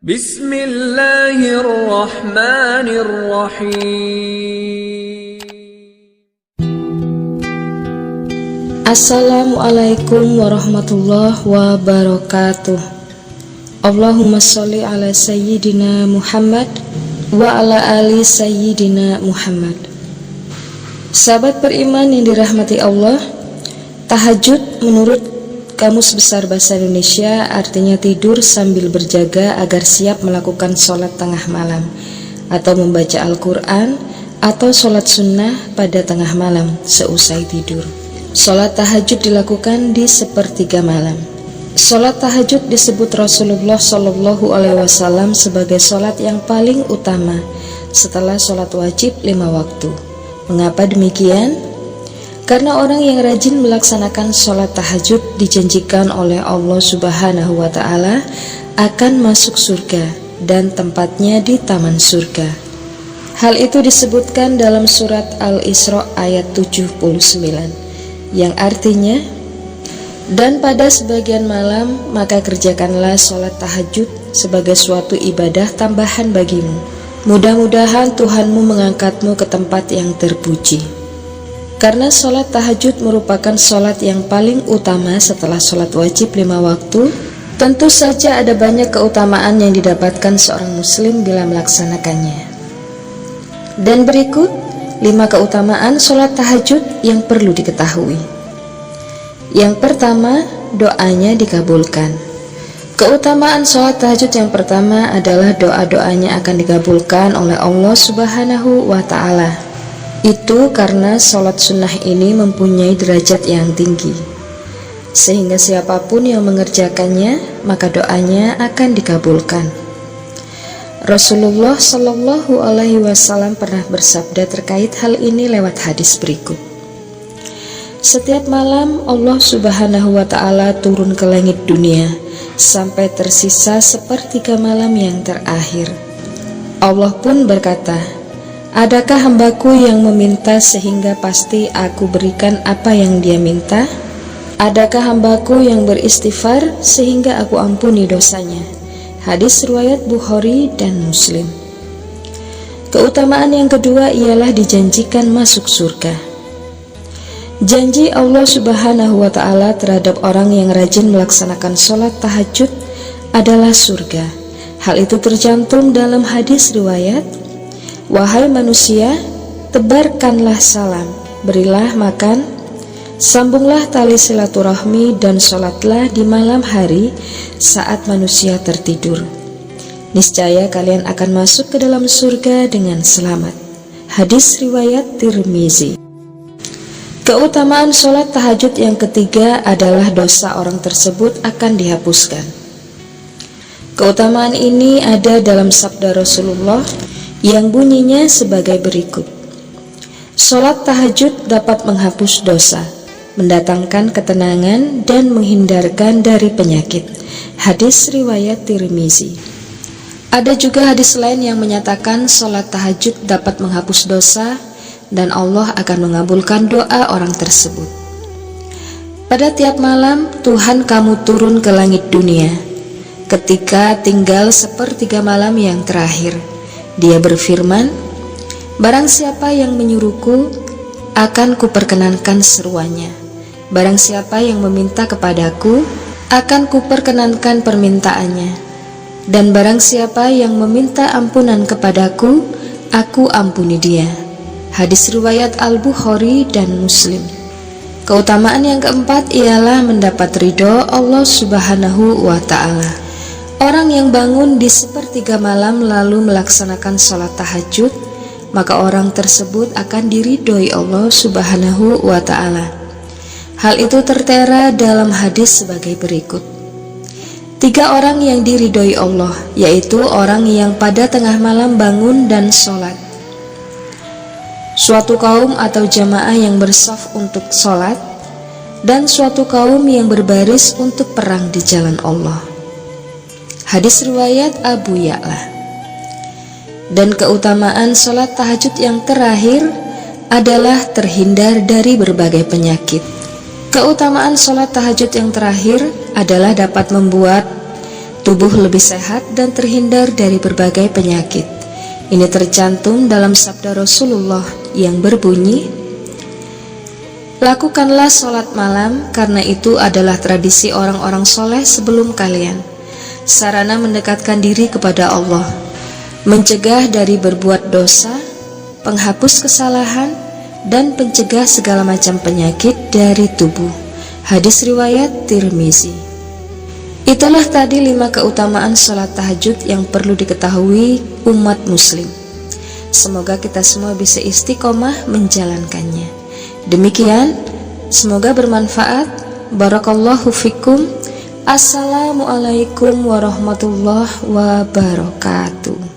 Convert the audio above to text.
Bismillahirrahmanirrahim. Assalamualaikum warahmatullahi wabarakatuh. Allahumma sholli ala sayyidina Muhammad wa ala ali sayyidina Muhammad. Sahabat beriman yang dirahmati Allah, tahajud menurut Kamus Besar Bahasa Indonesia artinya tidur sambil berjaga agar siap melakukan sholat tengah malam, atau membaca Al-Quran, atau sholat sunnah pada tengah malam seusai tidur. Sholat tahajud dilakukan di sepertiga malam. Sholat tahajud disebut Rasulullah Shallallahu Alaihi Wasallam sebagai sholat yang paling utama setelah sholat wajib 5 waktu. Mengapa demikian? Karena orang yang rajin melaksanakan sholat tahajud dijanjikan oleh Allah Subhanahu wa Ta'ala akan masuk surga dan tempatnya di taman surga. Hal itu disebutkan dalam surat Al-Isra ayat 79, yang artinya, dan pada sebagian malam maka kerjakanlah sholat tahajud sebagai suatu ibadah tambahan bagimu. Mudah-mudahan Tuhanmu mengangkatmu ke tempat yang terpuji. Karena sholat tahajud merupakan sholat yang paling utama setelah sholat wajib 5 waktu, tentu saja ada banyak keutamaan yang didapatkan seorang muslim bila melaksanakannya. Dan berikut 5 keutamaan sholat tahajud yang perlu diketahui. Yang pertama, doanya dikabulkan. Keutamaan sholat tahajud yang pertama adalah doa-doanya akan dikabulkan oleh Allah Subhanahu wa Ta'ala. Itu karena sholat sunnah ini mempunyai derajat yang tinggi, sehingga siapapun yang mengerjakannya maka doanya akan dikabulkan. Rasulullah Shallallahu Alaihi Wasallam pernah bersabda terkait hal ini lewat hadis berikut. Setiap malam Allah Subhanahu wa Ta'ala turun ke langit dunia sampai tersisa sepertiga malam yang terakhir. Allah pun berkata, adakah hambaku yang meminta sehingga pasti aku berikan apa yang dia minta? Adakah hambaku yang beristighfar sehingga aku ampuni dosanya? Hadis riwayat Bukhari dan Muslim. Keutamaan yang kedua ialah dijanjikan masuk surga. Janji Allah Subhanahu wa Ta'ala terhadap orang yang rajin melaksanakan sholat tahajud adalah surga. Hal itu tercantum dalam hadis riwayat, wahai manusia, tebarkanlah salam, berilah makan, sambunglah tali silaturahmi, dan sholatlah di malam hari saat manusia tertidur. Niscaya kalian akan masuk ke dalam surga dengan selamat. Hadis riwayat Tirmizi. Keutamaan sholat tahajud yang ketiga adalah dosa orang tersebut akan dihapuskan. Keutamaan ini ada dalam sabda Rasulullah yang bunyinya sebagai berikut. Sholat tahajud dapat menghapus dosa, mendatangkan ketenangan, dan menghindarkan dari penyakit. Hadis riwayat Tirmizi. Ada juga hadis lain yang menyatakan sholat tahajud dapat menghapus dosa dan Allah akan mengabulkan doa orang tersebut. Pada tiap malam Tuhan kamu turun ke langit dunia ketika tinggal sepertiga malam yang terakhir. Dia berfirman, barang siapa yang menyuruhku, akan kuperkenankan seruannya. Barang siapa yang meminta kepadaku, akan kuperkenankan permintaannya. Dan barang siapa yang meminta ampunan kepadaku, aku ampuni dia. Hadis riwayat Al-Bukhari dan Muslim. Keutamaan yang keempat ialah mendapat ridho Allah Subhanahu wa Ta'ala. Orang yang bangun di sepertiga malam lalu melaksanakan sholat tahajud, maka orang tersebut akan diridhoi Allah Subhanahu wa Ta'ala. Hal itu tertera dalam hadis sebagai berikut. 3 orang yang diridhoi Allah, yaitu orang yang pada tengah malam bangun dan sholat, suatu kaum atau jamaah yang bersaf untuk sholat, dan suatu kaum yang berbaris untuk perang di jalan Allah. Hadis riwayat Abu Ya'la. Dan keutamaan sholat tahajud yang terakhir adalah terhindar dari berbagai penyakit. Keutamaan sholat tahajud yang terakhir adalah dapat membuat tubuh lebih sehat dan terhindar dari berbagai penyakit. Ini tercantum dalam sabda Rasulullah yang berbunyi, "Lakukanlah sholat malam karena itu adalah tradisi orang-orang soleh sebelum kalian, sarana mendekatkan diri kepada Allah, mencegah dari berbuat dosa, penghapus kesalahan, dan pencegah segala macam penyakit dari tubuh." Hadis riwayat Tirmizi. Itulah tadi 5 keutamaan sholat tahajud yang perlu diketahui umat muslim. Semoga kita semua bisa istiqomah menjalankannya. Demikian, semoga bermanfaat. Barakallahu fikum. Assalamualaikum warahmatullahi wabarakatuh.